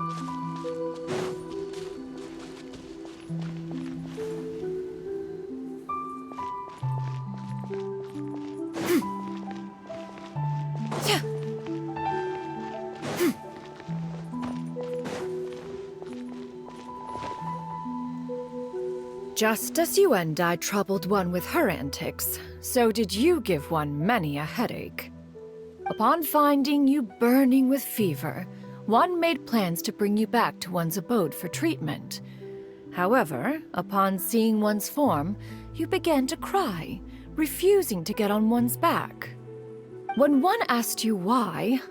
Just as you and I troubled one with her antics, so did you give one many a headache. Upon finding you burning with fever, one made plans to bring you back to one's abode for treatment. However, upon seeing one's form, you began to cry, refusing to get on one's back. When one asked you why,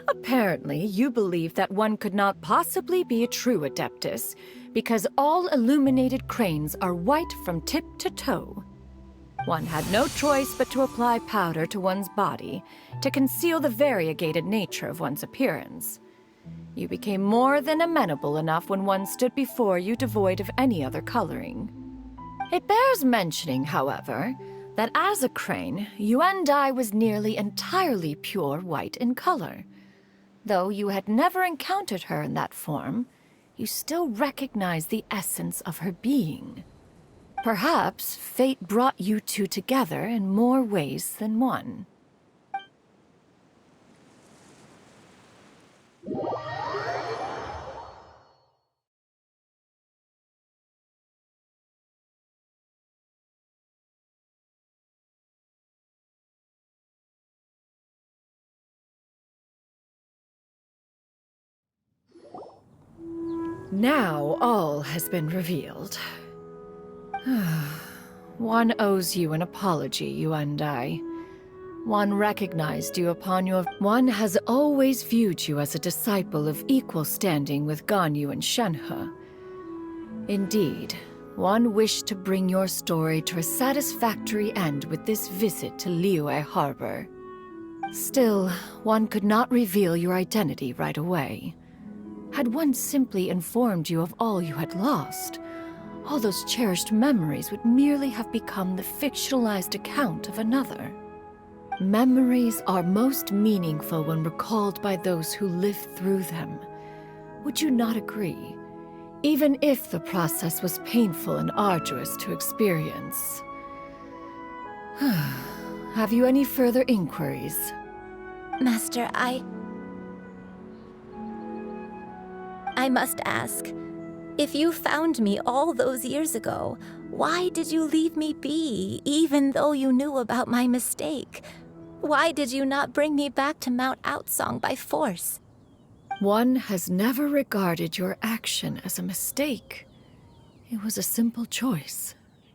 apparently you believed that one could not possibly be a true Adeptus, because all illuminated cranes are white from tip to toe. One had no choice but to apply powder to one's body to conceal the variegated nature of one's appearance. You became more than amenable enough when one stood before you devoid of any other coloring. It bears mentioning, however, that as a crane, Yuendai was nearly entirely pure white in color. Though you had never encountered her in that form, you still recognize the essence of her being. Perhaps fate brought you two together in more ways than one. Now all has been revealed. One owes you an apology, you and I. One recognized you upon your... One has always viewed you as a disciple of equal standing with Ganyu and Shenhe. Indeed, one wished to bring your story to a satisfactory end with this visit to Liyue Harbor. Still, one could not reveal your identity right away. Had one simply informed you of all you had lost, all those cherished memories would merely have become the fictionalized account of another. Memories are most meaningful when recalled by those who lived through them. Would you not agree? Even if the process was painful and arduous to experience. Have you any further inquiries? Master, I must ask, if you found me all those years ago, why did you leave me be, even though you knew about my mistake? Why did you not bring me back to Mount Outsong by force? One has never regarded your action as a mistake. It was a simple choice,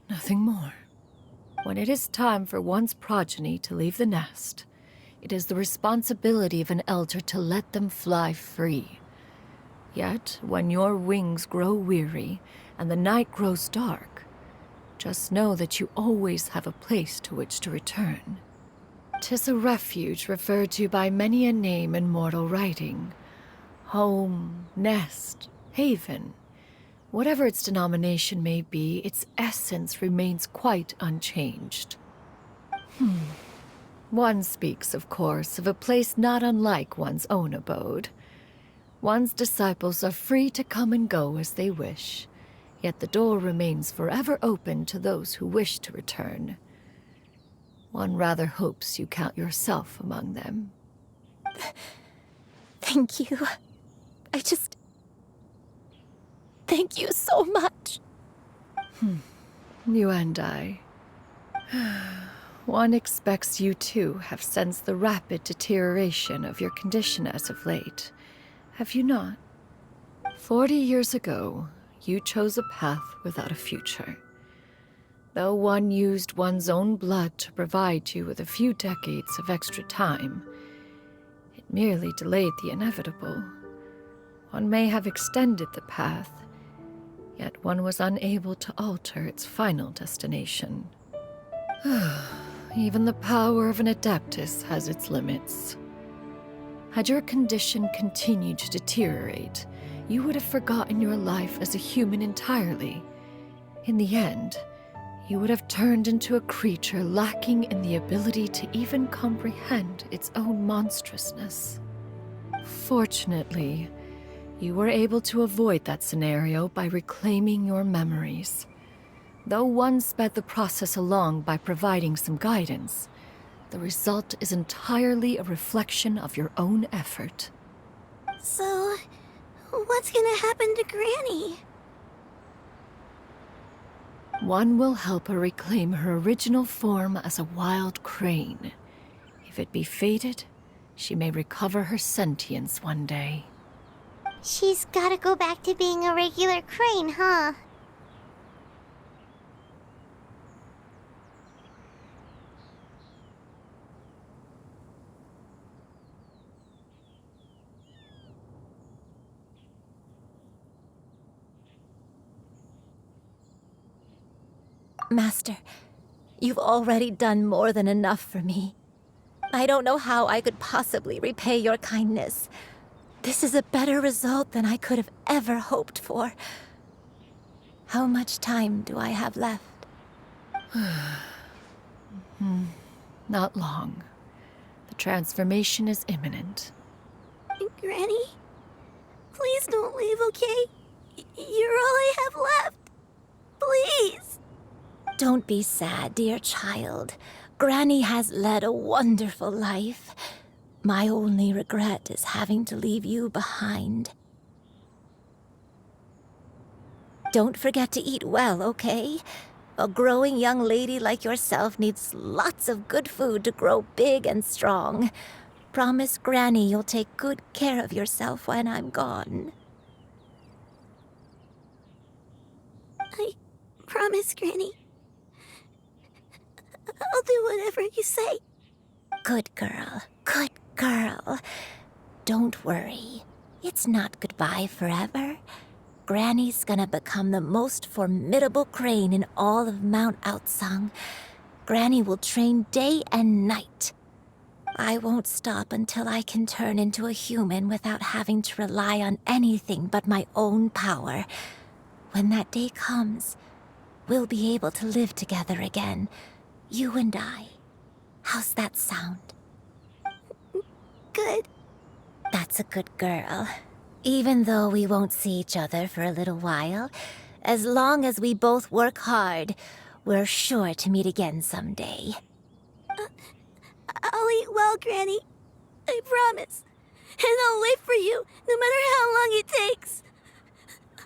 nothing more. When it is time for one's progeny to leave the nest, it is the responsibility of an elder to let them fly free. Yet, when your wings grow weary and the night grows dark, just know that you always have a place to which to return. 'Tis a refuge referred to by many a name in mortal writing. Home, nest, haven. Whatever its denomination may be, its essence remains quite unchanged. One speaks, of course, of a place not unlike one's own abode. One's disciples are free to come and go as they wish, yet the door remains forever open to those who wish to return. One rather hopes you count yourself among them. Thank you. Thank you so much. You and I. One expects you too have sensed the rapid deterioration of your condition as of late. Have you not? 40 years ago, you chose a path without a future. Though one used one's own blood to provide you with a few decades of extra time, it merely delayed the inevitable. One may have extended the path, yet one was unable to alter its final destination. Even the power of an Adeptus has its limits. Had your condition continued to deteriorate, you would have forgotten your life as a human entirely. In the end, you would have turned into a creature lacking in the ability to even comprehend its own monstrousness. Fortunately, You were able to avoid that scenario by reclaiming your memories. Though one sped the process along by providing some guidance, the result is entirely a reflection of your own effort. So, what's gonna happen to Granny? One will help her reclaim her original form as a wild crane. If it be fated, she may recover her sentience one day. She's gotta go back to being a regular crane, huh? Master, you've already done more than enough for me. I don't know how I could possibly repay your kindness. This is a better result than I could have ever hoped for. How much time do I have left? Not long. The transformation is imminent. Granny? Please don't leave, okay? You're all I have left. Please! Don't be sad, dear child. Granny has led a wonderful life. My only regret is having to leave you behind. Don't forget to eat well, okay? A growing young lady like yourself needs lots of good food to grow big and strong. Promise Granny you'll take good care of yourself when I'm gone. I promise, Granny. I'll do whatever you say. Good girl, good girl. Don't worry. It's not goodbye forever. Granny's gonna become the most formidable crane in all of Mount Outsung. Granny will train day and night. I won't stop until I can turn into a human without having to rely on anything but my own power. When that day comes, we'll be able to live together again. You and I. How's that sound? Good. That's a good girl. Even though we won't see each other for a little while, as long as we both work hard, we're sure to meet again someday. I'll eat well, Granny. I promise. And I'll wait for you, no matter how long it takes.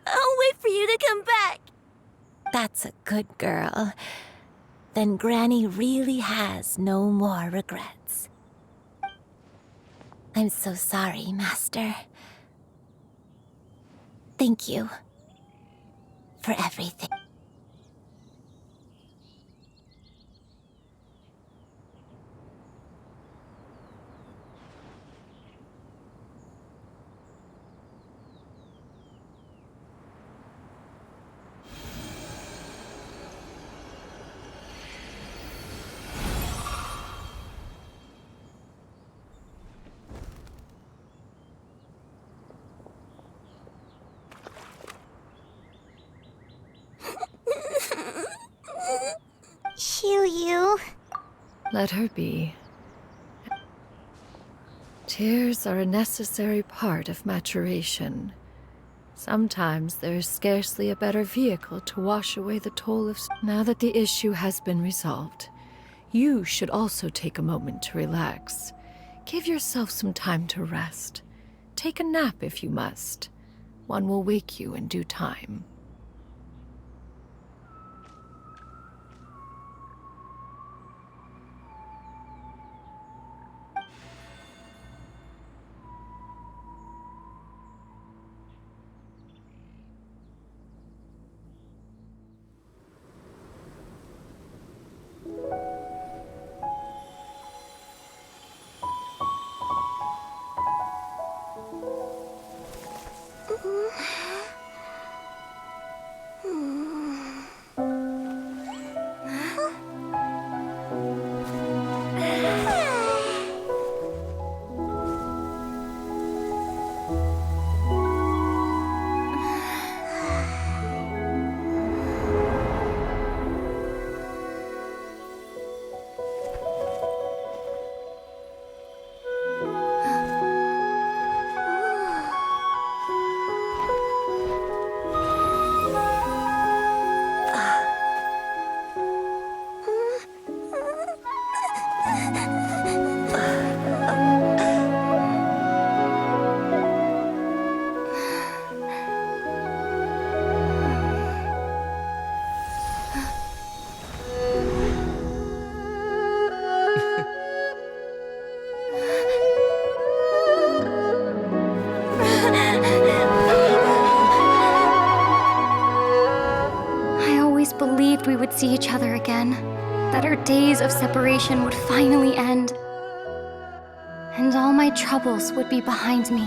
I'll wait for you to come back. That's a good girl. Then Granny really has no more regrets. I'm so sorry, Master. Thank you for everything. Shiryu. Let her be. Tears are a necessary part of maturation. Sometimes there is scarcely a better vehicle to wash away the toll of... Now that the issue has been resolved, you should also take a moment to relax. Give yourself some time to rest. Take a nap if you must. One will wake you in due time. hoped we would see each other again, that our days of separation would finally end, and all my troubles would be behind me.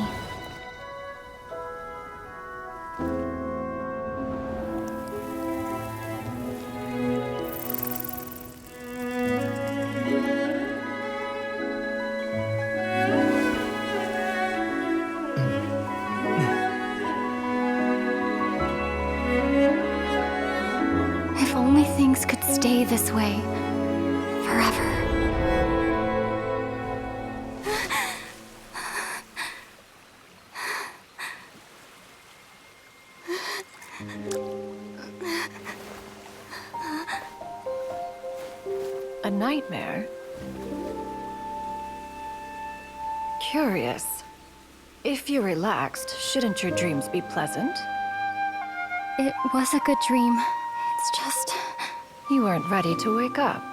If only things could stay this way forever. A nightmare? Curious. If you're relaxed, shouldn't your dreams be pleasant? It was a good dream. It's just... You weren't ready to wake up.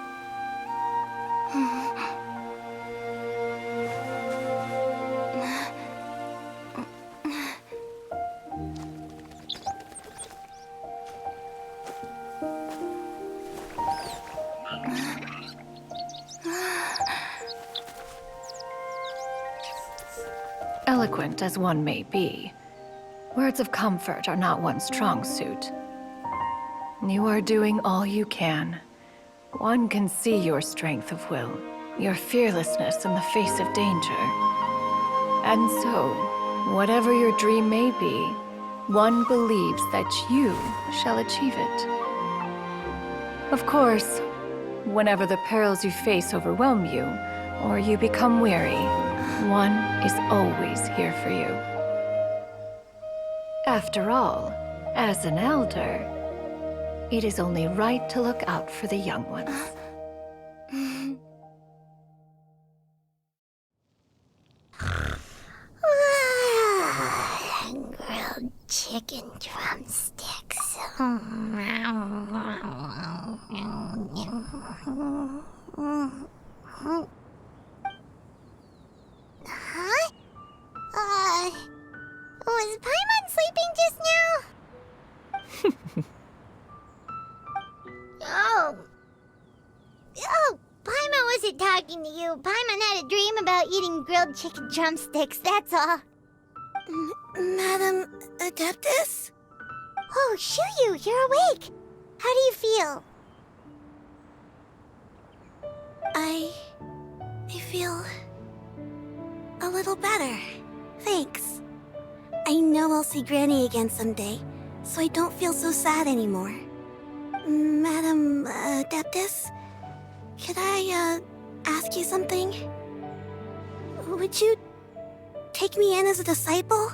Eloquent as one may be, words of comfort are not one's strong suit. You are doing all you can. One can see your strength of will, your fearlessness in the face of danger. And so, whatever your dream may be, one believes that you shall achieve it. Of course, whenever the perils you face overwhelm you, or you become weary, one is always here for you. After all, as an elder, it is only right to look out for the young ones. Grilled chicken drumsticks. Huh? Was Paimon sleeping just now? Oh, Paimon wasn't talking to you. Paimon had a dream about eating grilled chicken drumsticks, that's all. Madam Adeptus? Oh, Sueño, you're awake. How do you feel? I feel a little better. Thanks. I know I'll see Granny again someday, so I don't feel so sad anymore. Madam Adeptus, could I ask you something? Would you take me in as a disciple?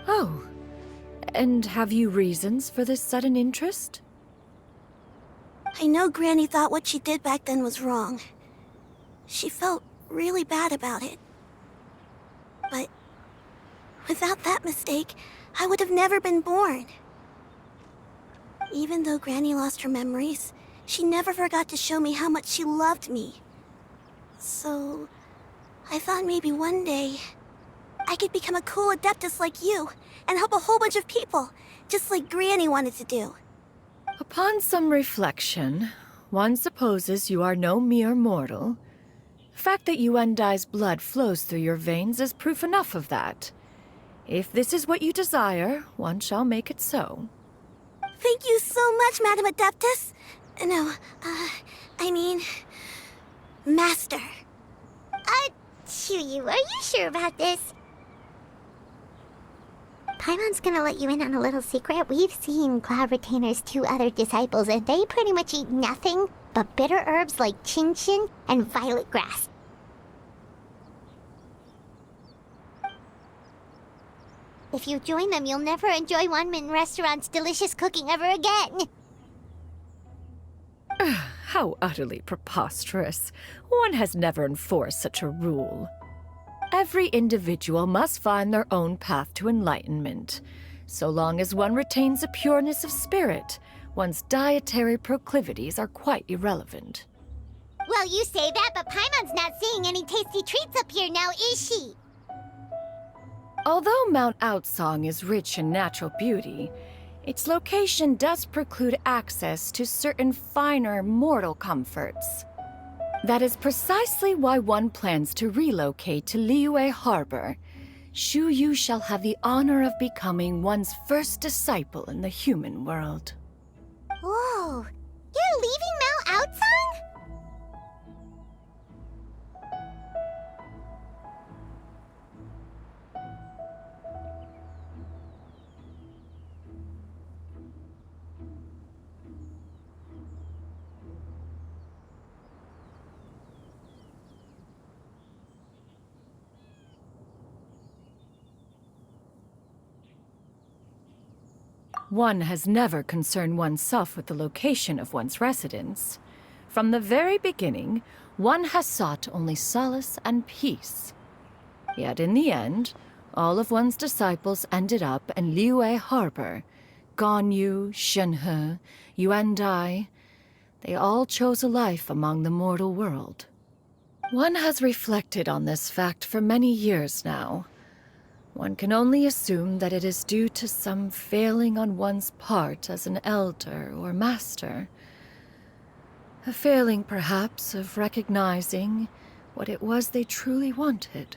Oh, and have you reasons for this sudden interest? I know Granny thought what she did back then was wrong. She felt really bad about it. But without that mistake, I would have never been born. Even though Granny lost her memories, she never forgot to show me how much she loved me. So, I thought maybe one day I could become a cool Adeptus like you and help a whole bunch of people, just like Granny wanted to do. Upon some reflection, one supposes you are no mere mortal. The fact that Yuendai's blood flows through your veins is proof enough of that. If this is what you desire, one shall make it so. Thank you so much, Madam Adeptus. No, I mean, Master. Sueño, are you sure about this? Paimon's gonna let you in on a little secret. We've seen Cloud Retainer's 2 other disciples, and they pretty much eat nothing but bitter herbs like chin-chin and violet grass. If you join them, you'll never enjoy Wanmin Restaurant's delicious cooking ever again. How utterly preposterous. One has never enforced such a rule. Every individual must find their own path to enlightenment. So long as one retains a pureness of spirit, one's dietary proclivities are quite irrelevant. Well, you say that, but Paimon's not seeing any tasty treats up here now, is she? Although Mount Outsong is rich in natural beauty, Its location does preclude access to certain finer mortal comforts. That is precisely why one plans to relocate to Liyue Harbor. Shu Yu shall have the honor of becoming one's first disciple in the human world. Whoa! You're leaving Mao Outsang? One has never concerned oneself with the location of one's residence. From the very beginning, one has sought only solace and peace. Yet in the end, all of one's disciples ended up in Liyue Harbor. Ganyu, Shenhe, Yuandai, they all chose a life among the mortal world. One has reflected on this fact for many years now. One can only assume that it is due to some failing on one's part as an elder or master. A failing, perhaps, of recognizing what it was they truly wanted.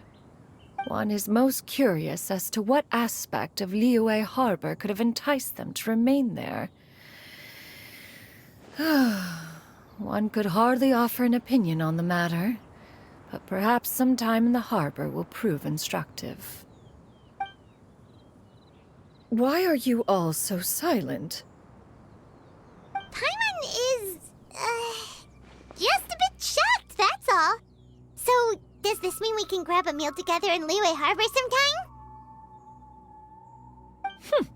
One is most curious as to what aspect of Liyue Harbor could have enticed them to remain there. One could hardly offer an opinion on the matter, but perhaps some time in the harbor will prove instructive. Why are you all so silent? Paimon is, just a bit shocked, that's all. So, does this mean we can grab a meal together in Liyue Harbor sometime?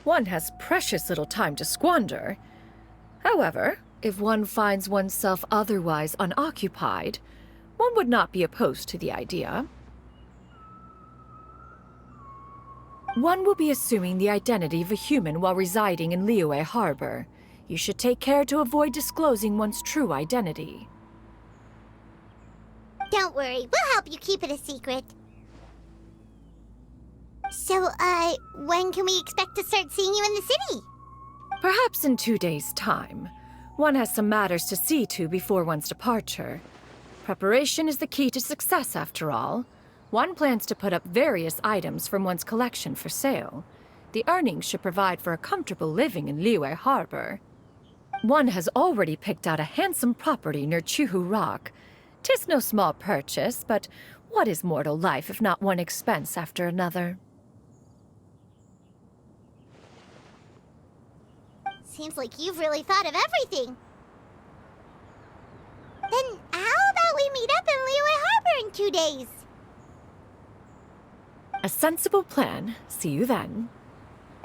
One has precious little time to squander. However, if one finds oneself otherwise unoccupied, one would not be opposed to the idea. One will be assuming the identity of a human while residing in Liyue Harbor. You should take care to avoid disclosing one's true identity. Don't worry, we'll help you keep it a secret. So, when can we expect to start seeing you in the city? Perhaps in 2 days' time. One has some matters to see to before one's departure. Preparation is the key to success, after all. One plans to put up various items from one's collection for sale. The earnings should provide for a comfortable living in Liyue Harbor. One has already picked out a handsome property near Chuhu Rock. 'Tis no small purchase, but what is mortal life if not one expense after another? Seems like you've really thought of everything. Then how about we meet up in Liyue Harbor in 2 days? A sensible plan. See you then.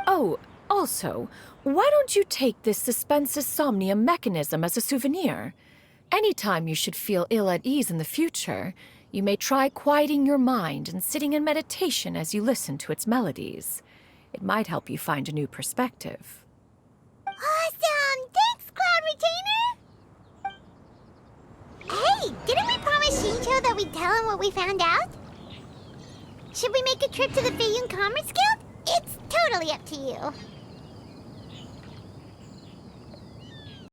Oh, also, why don't you take this suspensus somnium mechanism as a souvenir? Anytime you should feel ill at ease in the future, you may try quieting your mind and sitting in meditation as you listen to its melodies. It might help you find a new perspective. Awesome! Thanks, Cloud Retainer! Hey, didn't we promise Shincho that we'd tell him what we found out? Should we make a trip to the Feiyun Commerce Guild? It's totally up to you.